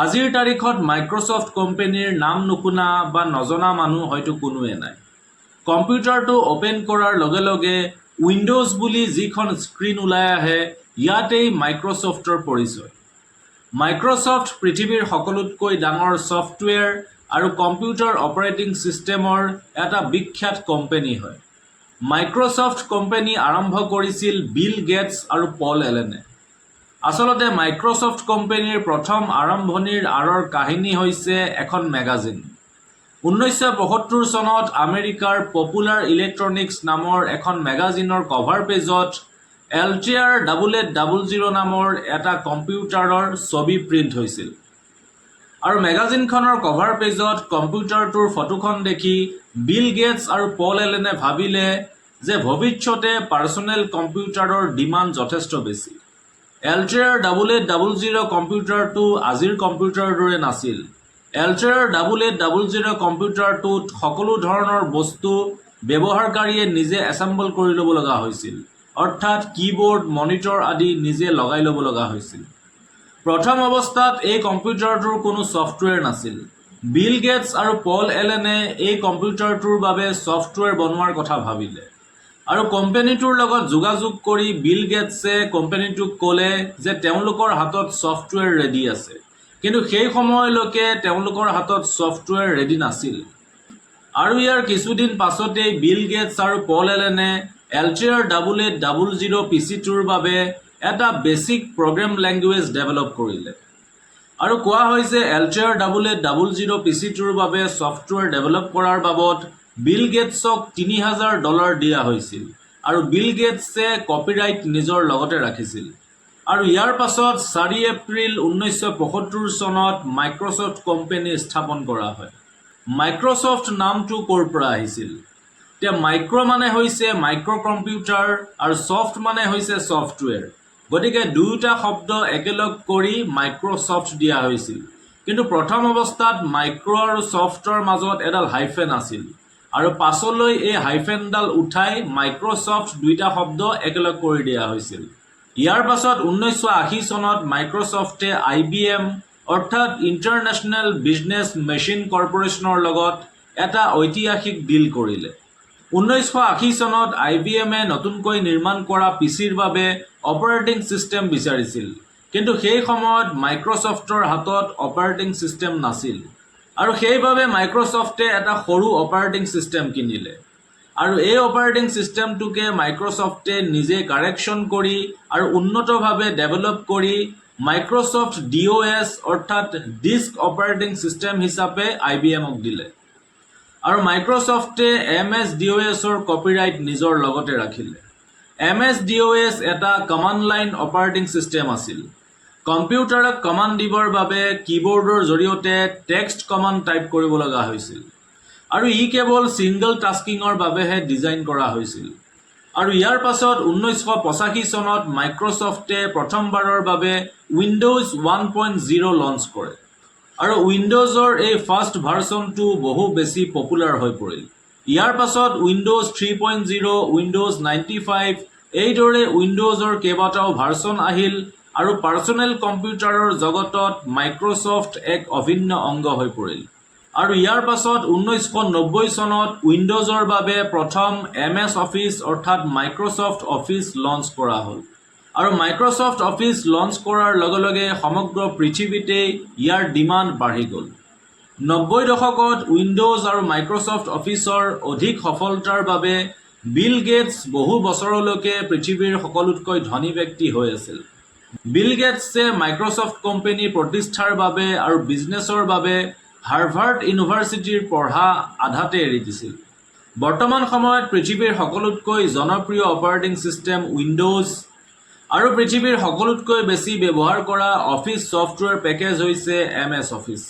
আজিৰ তাৰিখত মাইক্ৰ'ছফ্ট কোম্পানীৰ নাম নুশুনা বা নজনা মানুহ হয়তো কোনোৱে নাই। কম্পিউটাৰটো অপেন কৰাৰ লগে লগে উইণ্ডোজ বুলি যিখন স্ক্ৰীন ওলাই আহে, ইয়াতেই মাইক্ৰ'ছফ্টৰ পৰিচয়। মাইক্ৰ'ছফ্ট পৃথিৱীৰ সকলোতকৈ ডাঙৰ ছফ্টৱেৰ আৰু কম্পিউটাৰ অপাৰেটিং ছিষ্টেমৰ এটা বিখ্যাত কোম্পানী হয়। মাইক্ৰ'ছফ্ট কোম্পানী আৰম্ভ কৰিছিল বিল গেটছ আৰু পল এলেনে। আচলতে মাইক্ৰ'ছফ্ট কোম্পানীৰ প্ৰথম আৰম্ভণিৰ আঁৰৰ কাহিনী হৈছে এখন মেগাজিন। 1975 চনত আমেৰিকাৰ পপুলাৰ ইলেক্ট্ৰনিক্স নামৰ এখন মেগাজিনৰ কভাৰ পেজত এল্টিয়াৰ 8800 নামৰ এটা কম্পিউটাৰৰ ছবি প্ৰিণ্ট হৈছিল। আৰু মেগাজিনখনৰ কভাৰ পেজত কম্পিউটাৰটোৰ ফটোখন দেখি বিল গেটছ আৰু পল এলেনে ভাবিলে যে ভৱিষ্যতে পাৰ্চনেল কম্পিউটাৰৰ ডিমাণ্ড যথেষ্ট বেছি। এল্টিয়াৰ 8800 কম্পিউটাৰটো আজিৰ কম্পিউটাৰৰ দৰে নাছিল। এল্টিয়াৰ 8800 কম্পিউটাৰটোত সকলো ধৰণৰ বস্তু ব্যৱহাৰকাৰীয়ে নিজে এছেম্বল কৰি ল'ব লগা হৈছিল, অৰ্থাৎ কীবৰ্ড, মনিটৰ আদি নিজে লগাই ল'ব লগা হৈছিল। প্ৰথম অৱস্থাত এই কম্পিউটাৰটোৰ কোনো ছফ্টৱেৰ নাছিল। বিল গেটছ আৰু পল এলেনে এই কম্পিউটাৰটোৰ বাবে ছফ্টৱেৰ বনোৱাৰ কথা ভাবিলে আৰু কোম্পানীটোৰ লগত যোগাযোগ কৰি বিল গেটছে কোম্পানীটোক ক'লে যে তেওঁলোকৰ হাতত ছফ্টৱেৰ ৰেডি আছে, কিন্তু সেই সময়লৈকে তেওঁলোকৰ হাতত ছফ্টৱেৰ ৰেডি নাছিল। আৰু ইয়াৰ কিছুদিন পাছতেই বিল গেটছ আৰু পল এলেনে এল্টিয়াৰ 8800 পিচিটোৰ বাবে এটা বেছিক প্ৰগ্ৰেম লেংগুৱেজ ডেভেলপ কৰিলে। আৰু কোৱা হৈছে এল্টিয়াৰ 8800 পিচিটোৰ বাবে ছফ্টৱেৰ ডেভেলপ কৰাৰ বাবদ বিল গেটছক $3000 দিয়া হৈছিল আৰু বিল গেটছে কপিৰাইট নিজৰ লগতে ৰাখিছিল। আৰু ইয়াৰ পাছত 4 এপ্ৰিল 1975 চনত মাইক্ৰ'ছফ্ট কোম্পানী স্থাপন কৰা হয়। মাইক্ৰ'ছফ্ট নামটো ক'ৰ পৰা আহিছিল? এতিয়া মাইক্ৰ' মানে হৈছে মাইক্ৰ' কম্পিউটাৰ আৰু ছফ্ট মানে হৈছে ছফ্টৱেৰ। গতিকে দুয়োটা শব্দ একেলগ কৰি মাইক্ৰ'ছফ্ট দিয়া হৈছিল। কিন্তু প্ৰথম অৱস্থাত মাইক্ৰ' আৰু ছফ্টৰ মাজত এডাল হাইফেন আছিল আৰু পাছলৈ এই হাইফেনডাল উঠাই মাইক্ৰ'ছফ্ট দুইটা শব্দ একেলগ কৰি দিয়া হৈছিল। ইয়াৰ পাছত 1980 চনত মাইক্ৰ'ছফ্টে IBM অৰ্থাৎ ইণ্টাৰনেশ্যনেল বিজনেছ মেচিন কৰ্পৰেশ্যনৰ লগত এটা ঐতিহাসিক ডিল কৰিলে। 1980 চনত IBMে নতুনকৈ নিৰ্মাণ কৰা পিচিৰ বাবে অপাৰেটিং ছিষ্টেম বিচাৰিছিল, কিন্তু সেই সময়ত মাইক্ৰ'ছফ্টৰ হাতত অপাৰেটিং ছিষ্টেম নাছিল আৰু সেইবাবে মাইক্ৰ'ছফ্টে এটা সৰু অপাৰেটিং ছিষ্টেম কিনিলে। আৰু এই অপাৰেটিং ছিষ্টেমটোকে মাইক্ৰ'ছফ্টে নিজে কাৰেকশ্যন কৰি আৰু উন্নতভাৱে ডেভেলপ কৰি মাইক্ৰ'ছফ্ট DOS অৰ্থাৎ ডিস্ক অপাৰেটিং ছিষ্টেম হিচাপে IBMক দিলে। আৰু মাইক্ৰ'ছফ্টে MS DOSৰ কপিৰাইট নিজৰ লগতে ৰাখিলে। MS DOS এটা কমাণ্ড লাইন অপাৰেটিং ছিষ্টেম আছিল। কম্পিউটাৰক কমাণ্ড দিবৰ বাবে কীবৰ্ডৰ জৰিয়তে টেক্সট কমাণ্ড টাইপ কৰিব লগা হৈছিল আৰু ই কেৱল ছিংগল টাস্কিঙৰ বাবেহে ডিজাইন কৰা হৈছিল। আৰু ইয়াৰ পাছত 1985 চনত মাইক্ৰ'ছফ্টে প্ৰথমবাৰৰ বাবে উইণ্ডোজ 1.0 লঞ্চ কৰে আৰু উইণ্ডোজৰ এই ফাৰ্ষ্ট ভাৰ্চনটো বহু বেছি পপুলাৰ হৈ পৰিল। ইয়াৰ পাছত উইণ্ডোজ 3.0, উইণ্ডোজ 95 এইদৰে উইণ্ডোজৰ কেইবাটাও ভাৰ্চন আহিল আৰু পাৰ্চনেল কম্পিউটাৰৰ জগতত মাইক্ৰ'ছফ্ট এক অভিন্ন অংগ হৈ পৰিল। আৰু ইয়াৰ পাছত 1990 চনত উইণ্ডোজৰ বাবে প্ৰথম MS অফিচ অৰ্থাৎ মাইক্ৰ'ছফ্ট অফিচ লঞ্চ কৰা হ'ল। আৰু মাইক্ৰ'ছফ্ট অফিচ লঞ্চ কৰাৰ লগে লগে সমগ্ৰ পৃথিৱীতে ইয়াৰ ডিমাণ্ড বাঢ়ি গ'ল। 90 দশকত উইণ্ডোজ আৰু মাইক্ৰ'ছফ্ট অফিচৰ অধিক সফলতাৰ বাবে বিল গেটছ বহু বছৰলৈকে পৃথিৱীৰ সকলোতকৈ ধনী ব্যক্তি হৈ আছিল। বিল গেটছে মাইক্ৰ'ছফ্ট কোম্পানী প্ৰতিষ্ঠাৰ বাবে আৰু বিজনেছৰ বাবে হাৰ্ভাৰ্ড ইউনিভাৰ্চিটিৰ পঢ়া আধাতে এৰি দিছিল। বৰ্তমান সময়ত পৃথিৱীৰ সকলোতকৈ জনপ্ৰিয় অপাৰেটিং ছিষ্টেম উইণ্ডোজ আৰু পৃথিৱীৰ সকলোতকৈ বেছি ব্যৱহাৰ কৰা অফিচ ছফ্টৱেৰ পেকেজ হৈছে MS অফিচ।